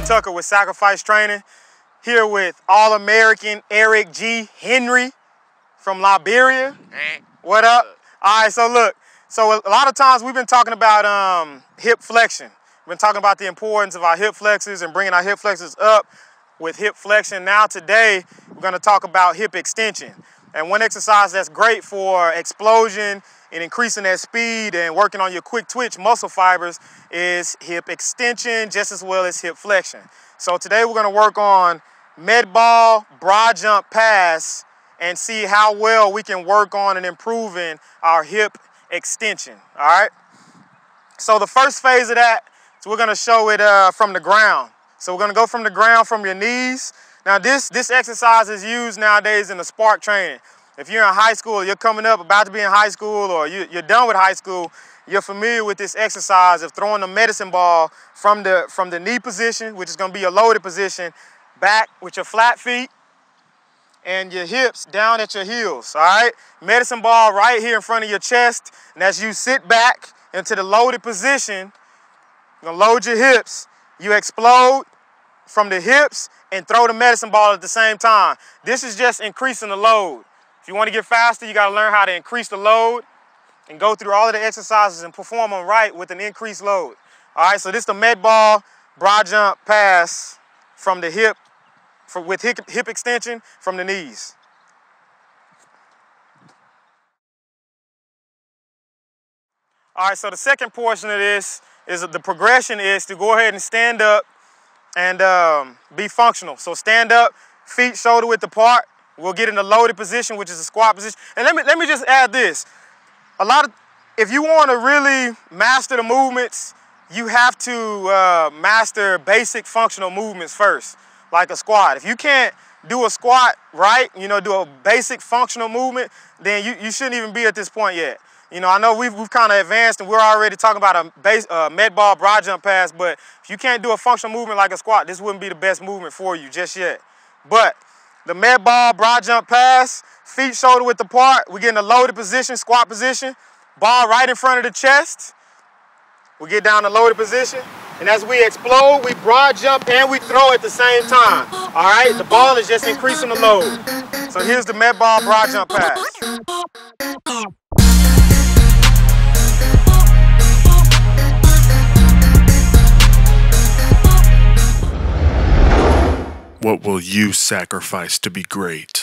Tucker with Sacrifice Training, here with All-American Eric G. Henry from Liberia. What up? All right, so look, so a lot of times we've been talking about hip flexion. We've been talking about the importance of our hip flexors and bringing our hip flexors up with hip flexion. Now today, we're gonna talk about hip extension. And one exercise that's great for explosion and increasing that speed and working on your quick twitch muscle fibers is hip extension, just as well as hip flexion. So today we're gonna work on med ball, broad jump pass, and see how well we can work on and improving our hip extension, all right? So the first phase of that, so we're gonna show it from the ground. So we're gonna go from the ground from your knees. Now this exercise is used nowadays in the spark training. If you're in high school, you're coming up, about to be in high school, or you're done with high school, you're familiar with this exercise of throwing the medicine ball from the knee position, which is gonna be your loaded position, back with your flat feet, and your hips down at your heels, all right? Medicine ball right here in front of your chest, and as you sit back into the loaded position, you're gonna load your hips, you explode from the hips and throw the medicine ball at the same time. This is just increasing the load. If you wanna get faster, you gotta learn how to increase the load and go through all of the exercises and perform them right with an increased load. All right, so this is the med ball, broad jump pass from the hip, with hip extension from the knees. All right, so the second portion of this is the progression is to go ahead and stand up and be functional. So stand up, feet shoulder width apart. We'll get in the loaded position, which is a squat position. And let me just add this. If you want to really master the movements, you have to master basic functional movements first, like a squat. If you can't do a squat right, do a basic functional movement, then you shouldn't even be at this point yet. I know we've kind of advanced and we're already talking about a med ball broad jump pass, but if you can't do a functional movement like a squat, this wouldn't be the best movement for you just yet. But the med ball broad jump pass, feet shoulder width apart, we get in a loaded position, squat position, ball right in front of the chest. We get down to loaded position, and as we explode, we broad jump and we throw at the same time. All right, the ball is just increasing the load. So here's the med ball broad jump pass. What will you sacrifice to be great?